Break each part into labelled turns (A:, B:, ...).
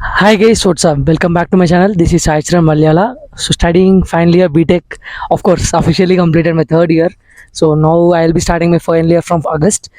A: Hi guys, what's up? Welcome back to my channel. This is Sai Charan Malyala. So studying final year B.Tech, of course, officially completed my third year. So now I'll be starting my final year from August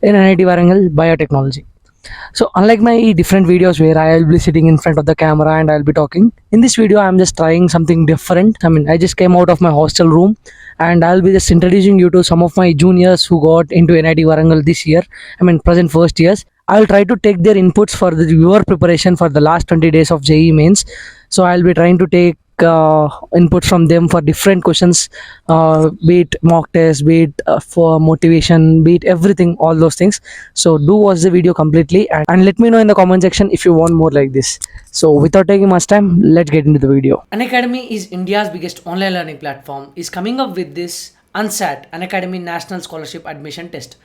A: in NIT Warangal Biotechnology. So unlike my different videos where I'll be sitting in front of the camera and I'll be talking, in this video I'm just trying something different. I just came out of my hostel room and I'll be just introducing you to some of my juniors who got into NIT Warangal this year. Present first years. I'll try to take their inputs for your preparation for the last 20 days of JEE Mains. So I'll be trying to take inputs from them for different questions, be it mock test, be it for motivation, be it everything, all those things. So do watch the video completely and let me know in the comment section if you want more like this. So without taking much time, let's get into the video. Unacademy is India's biggest online learning platform. Is coming up with this UNSAT, Unacademy National Scholarship Admission Test.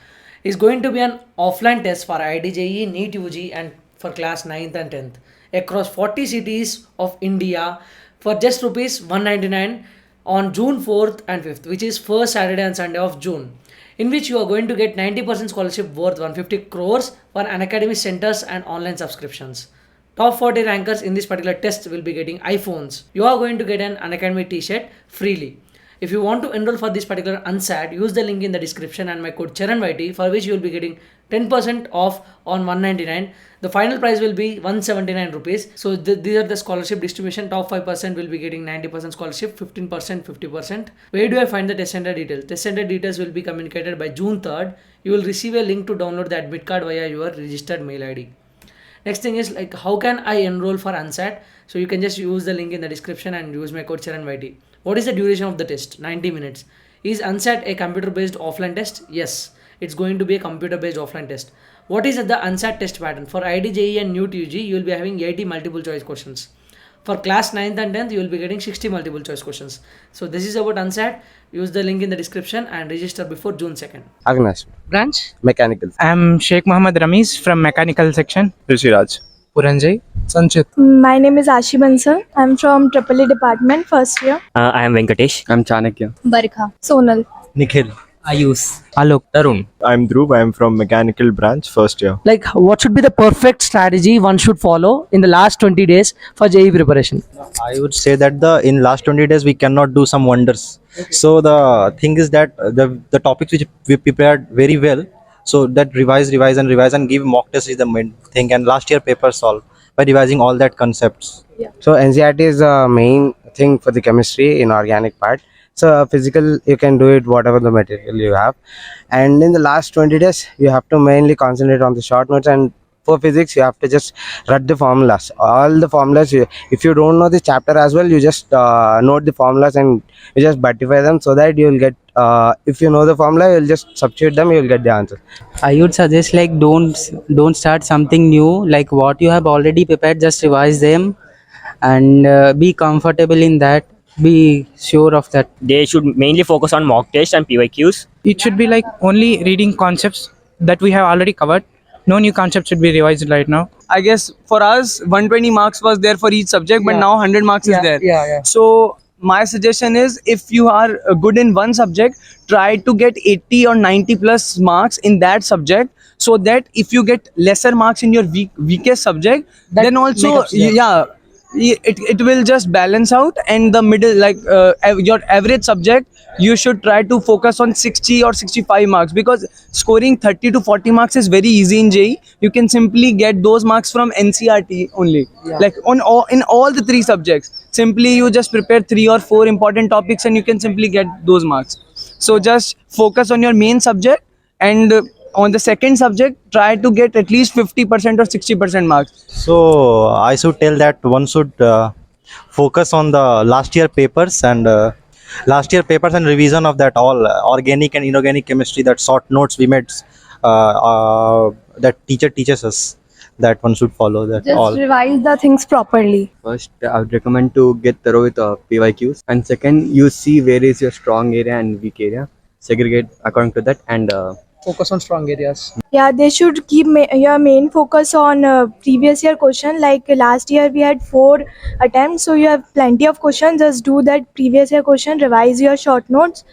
A: Is going to be an offline test for IIT JEE, NEET UG and for class 9th and 10th across 40 cities of India for just rupees 199 on June 4th and 5th, which is first Saturday and Sunday of June, in which you are going to get 90% scholarship worth 150 crores for Unacademy centers and online subscriptions. Top 40 rankers in this particular test will be getting iPhones. You are going to get an Unacademy t-shirt freely. If you want to enroll for this particular UNSAT, use the link in the description and my code CHARANYT, for which you will be getting 10% off on 199. The final price will be 179 rupees. So these are the scholarship distribution. Top 5% will be getting 90% scholarship, 15%, 50%. Where do I find the test center details? Test center details will be communicated by June 3rd. You will receive a link to download the admit card via your registered mail ID. Next thing is like, how can I enroll for UNSAT? So you can just use the link in the description and use my code CHARANYT. What is the duration of the test? 90 minutes. Is UNSAT a computer-based offline test? Yes, it's going to be a computer-based offline test. What is the UNSAT test pattern? For IIT JEE and NEET UG, you will be having 80 multiple choice questions. For class 9th and 10th, you will be getting 60 multiple choice questions. So this is about UNSAT. Use the link in the description and register before June 2nd.
B: Agnes,
A: Branch?
B: mechanical.
C: I'm Sheikh Mohammed Rameez from mechanical section.
B: Rishiraj.
C: Puranjay.
D: Sanchit.
E: My name is Ashi Bansal. I'm from EEE department, first year.
F: I am Venkatesh.
B: I'm Chanakya.
E: Barkha. Sonal.
B: Nikhil.
C: Ayus. Alok.
B: Tarun. I'm Dhruv. I'm from mechanical branch, first year.
A: Like, what should be the perfect strategy one should follow in the last 20 days for JEE preparation?
G: I would say that in last 20 days we cannot do some wonders. So the thing is that the topics which we prepared very well, so that revise and give mock test is the main thing, and last year paper solve by revising all that concepts.
B: So NCERT is the main thing for the chemistry in organic part. So physical, you can do it whatever the material you have. And in the last 20 days, you have to mainly concentrate on the short notes, and for physics, you have to just read the formulas. All the formulas, if you don't know the chapter as well, you just note the formulas and you just buttify them so that you will get, if you know the formula, you'll just substitute them, you'll get the answer.
C: I would suggest like don't start something new. Like what you have already prepared, just revise them and be comfortable in that. Be sure of that.
F: They should mainly focus on mock tests and PYQs.
C: It should be like only reading concepts that we have already covered. No new concept should be revised right now.
D: I guess for us, 120 marks was there for each subject, but now 100 marks is there.
A: Yeah.
D: So my suggestion is, if you are good in one subject, try to get 80 or 90 plus marks in that subject, so that if you get lesser marks in your weakest subject,
A: That
D: then also
A: makes sense.
D: it will just balance out, and the middle, like your average subject, you should try to focus on 60 or 65 marks, because scoring 30 to 40 marks is very easy in JEE. You can simply get those marks from NCERT only. Like in all the three subjects, simply you just prepare 3 or 4 important topics and you can simply get those marks. So just focus on your main subject, and on the second subject, try to get at least 50% or 60% marks.
G: So I should tell that one should focus on the last year papers and revision of that all organic and inorganic chemistry, that short notes we made, that teacher teaches us, that one should follow that.
E: Just
G: all
E: revise the things properly.
H: First, I would recommend to get thorough with PYQs, and second, you see where is your strong area and weak area, segregate according to that, and
A: Focus on strong areas.
E: Yeah, they should keep your main focus on previous year question. Like last year we had 4 attempts, so you have plenty of questions. Just do that previous year question, revise your short notes,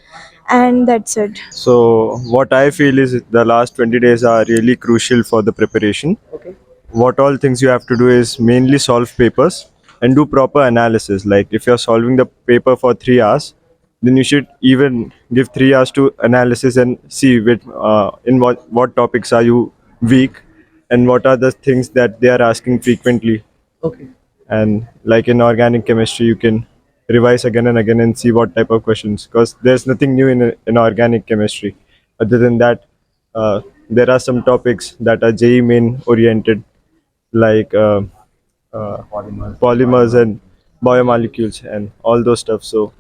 E: and that's it.
I: So what I feel is the last 20 days are really crucial for the preparation.
A: Okay.
I: what all things you have to do is mainly solve papers and do proper analysis. Like if you're solving the paper for 3 hours, then you should even give 3 hours to analysis and see in what topics are you weak and what are the things that they are asking frequently.
A: Okay.
I: And like in organic chemistry, you can revise again and again and see what type of questions, because there's nothing new in organic chemistry. Other than that, there are some topics that are JEE main oriented, like polymers and biomolecules and all those stuff. So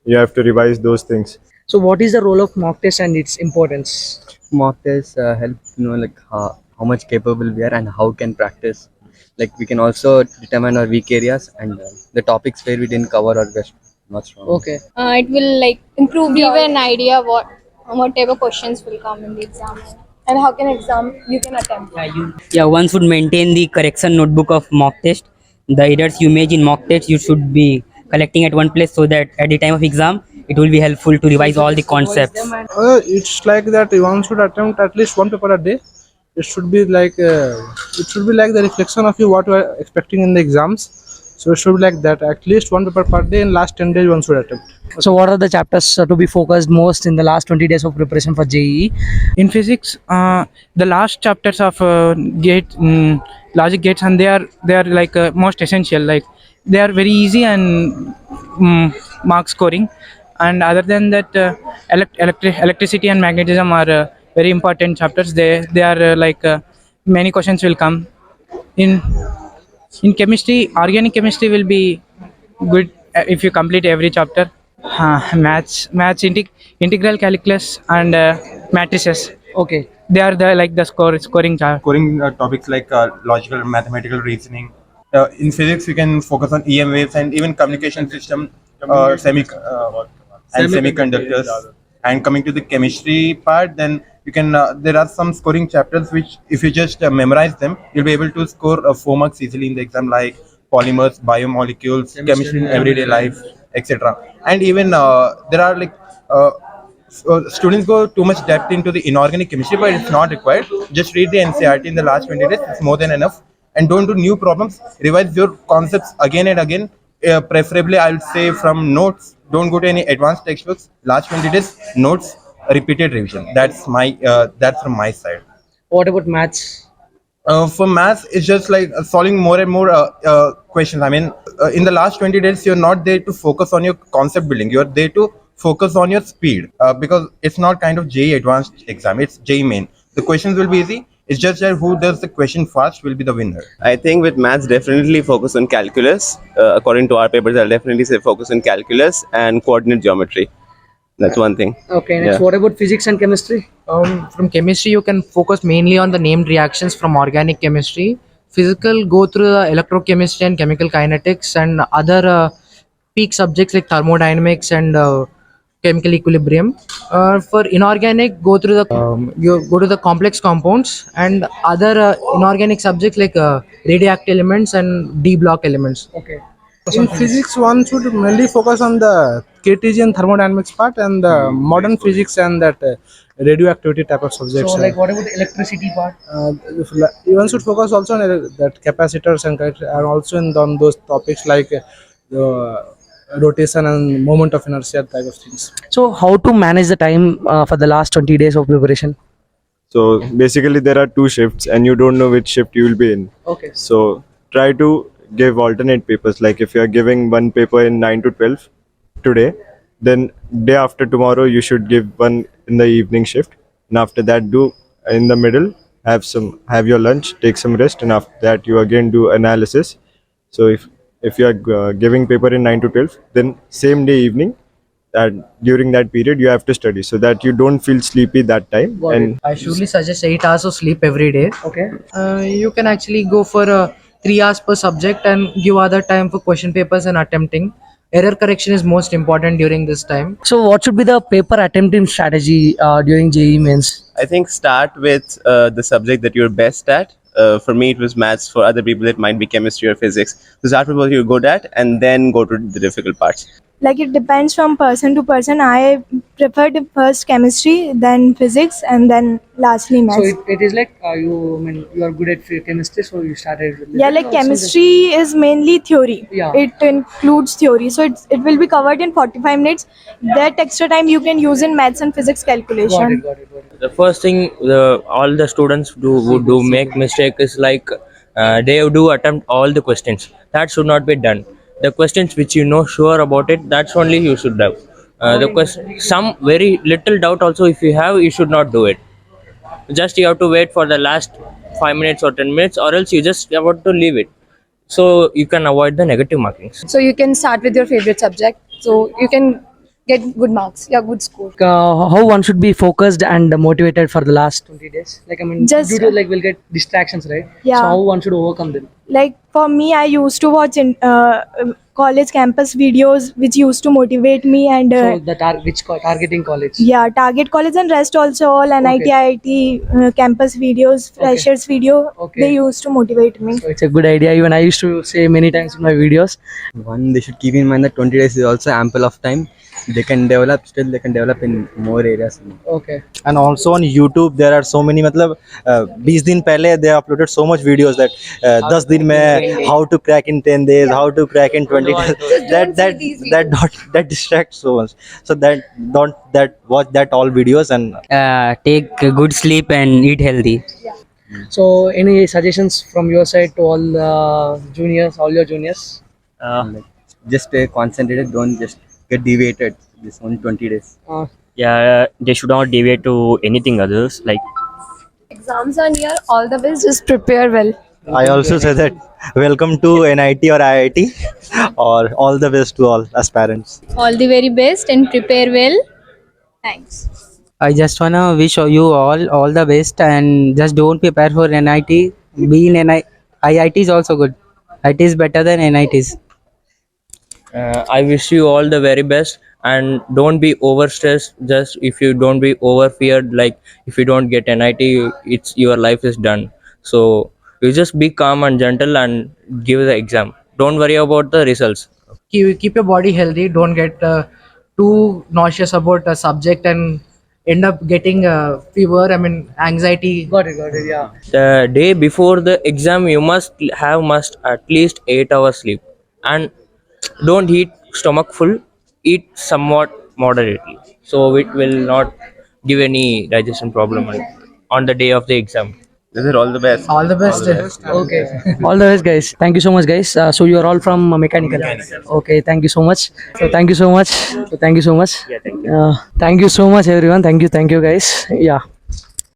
I: you have to revise those things.
A: So what is the role of mock test and its importance?
H: Mock tests help like how much capable we are and how can practice. Like we can also determine our weak areas and the topics where we didn't cover or we're not strong.
A: Okay.
J: It will like improve give an idea whatever questions will come in the exam and how can exam you can attempt.
C: Yeah, one should maintain the correction notebook of mock test. The errors you make in mock test you should be collecting at one place so that at the time of exam it will be helpful to revise all the concepts.
K: It's like that one should attempt at least one paper a day. It should be like the reflection of you what you are expecting in the exams. So it should be like that. At least one paper per day in last 10 days one should attempt.
A: So what are the chapters to be focused most in the last 20 days of preparation for JEE?
L: In physics, the last chapters of logic gates, and they are like most essential. Like they are very easy and mark scoring. And other than that, electricity and magnetism are very important chapters. They are many questions will come in chemistry. Organic chemistry will be good if you complete every chapter. Maths, integral calculus, and matrices.
A: Okay.
L: They are the scoring chart.
M: Scoring topics like logical and mathematical reasoning. In physics, you can focus on EM waves and even communication system, semiconductors. And coming to the chemistry part, then you can there are some scoring chapters which, if you just memorize them, you'll be able to score 4 marks easily in the exam, like polymers, biomolecules, chemistry in everyday life, etc. And even there are students go too much depth into the inorganic chemistry, but it's not required. Just read the NCERT in the last 20 days, it's more than enough. And don't do new problems, revise your concepts again and again. Preferably, I'll say from notes. Don't go to any advanced textbooks. Last 20 days, notes, repeated revision. That's from my side.
A: What about maths?
M: For maths, it's just like solving more and more questions. I mean, in the last 20 days, you're not there to focus on your concept building. You're there to focus on your speed, because it's not kind of JEE advanced exam. It's JEE main. The questions will be easy. It's just that who does the question fast will be the winner.
N: I think with maths, definitely focus on calculus. According to our papers, I'll definitely say focus on calculus and coordinate geometry. That's one thing.
A: Okay, next, what about physics and chemistry?
L: From chemistry, you can focus mainly on the named reactions from organic chemistry. Physical, go through the electrochemistry and chemical kinetics and other peak subjects like thermodynamics and chemical equilibrium. For inorganic, go through the complex compounds and other inorganic subjects like radioactive elements and D block elements.
A: Okay.
K: In physics, one should mainly focus on the Cartesian thermodynamics part and the modern physics and that radioactivity type of subjects.
A: So, like, what about the electricity part?
K: One should focus also on that capacitors and also on those topics like rotation and moment of inertia type of things.
A: So, how to manage the time for the last 20 days of preparation?
I: So basically, there are 2 shifts, and you don't know which shift you will be in.
A: Okay.
I: So try to give alternate papers. Like if you are giving one paper in 9 to 12 today, then day after tomorrow you should give one in the evening shift, and after that do in the middle, have your lunch, take some rest, and after that you again do analysis. So if you are giving paper in 9 to 12, then same day evening, that during that period you have to study so that you don't feel sleepy that time. And
L: I surely suggest 8 hours of sleep every day.
A: Okay.
L: You can actually go for 3 hours per subject and give other time for question papers and attempting. Error correction is most important during this time.
A: So, what should be the paper attempting strategy during JEE Mains?
N: I think start with the subject that you're best at. For me, it was maths. For other people, it might be chemistry or physics. So start with what you're good at and then go to the difficult parts.
E: Like it depends from person to person. I preferred first chemistry, then physics, and then lastly
A: So
E: maths.
A: it is like you are good at chemistry, so you started with
E: Yeah,
A: it,
E: like
A: or so
E: chemistry is mainly theory.
A: Yeah.
E: It includes theory, so it will be covered in 45 minutes. That extra time you can use in maths and physics calculation.
A: got it.
F: The first thing all the students would do make mistake is like they do attempt all the questions. That should not be done. The questions which you know sure about it, that's only you should have. The question, some very little doubt also if you have, you should not do it. Just you have to wait for the last 5 minutes or 10 minutes, or else you just about to leave it. So you can avoid the negative markings.
J: So you can start with your favorite subject. So you can get good marks. Yeah, good score.
A: How one should be focused and motivated for the last 20 days? Like
E: Just-
A: due to like we'll get distractions, right?
E: Yeah.
A: So how one should overcome them?
E: Like for me, I used to watch in college campus videos which used to motivate me, and
A: So the targeting college?
E: yeah, target college and rest also all NIT IIT campus videos, freshers video.
A: Okay.
E: They used to motivate me.
A: So it's a good idea. Even I used to say many times in my videos.
H: One, they should keep in mind that 20 days is also ample of time. They can develop, still they can develop in more areas.
A: Okay.
G: And also on YouTube there are so many, मतलब 20 दिन पहले they uploaded so much videos that 10 दिन में how to crack in 10 days, how to crack in 20 days. That distracts so much. So that watch that all videos and
C: Take a good sleep and eat healthy.
A: So any suggestions from your side to all juniors, all your juniors?
H: Just stay concentrated, don't just get deviated. This only 20 days.
F: Yeah, they should not deviate to anything others. Like
J: Exams are near. All the best. Just prepare well.
G: I also say that welcome to NIT or IIT or all the best to all aspirants.
J: All the very best and prepare well. Thanks.
C: I just wanna wish you all the best, and just don't prepare for NIT. Be in IIT is also good. IT is better than NITs.
F: I wish you all the very best, and don't be overstressed. Just if you don't be over feared, like if you don't get NIT, it's your life is done. So you just be calm and gentle and give the exam. Don't worry about the results.
L: Keep your body healthy. Don't get too nauseous about a subject and end up getting fever. I mean, anxiety.
A: Got it. Yeah.
F: The day before the exam, you must at least 8 hours sleep, and don't eat stomach full. Eat somewhat moderately, so it will not give any digestion problem on the day of the exam.
N: This is all the best.
L: All the best.
A: Okay. All the best, guys. Thank you so much, guys. So you are all from mechanical. Okay. Thank you so much. So thank you so much.
F: Yeah, thank you.
A: Thank you so much, everyone. Thank you, guys. Yeah.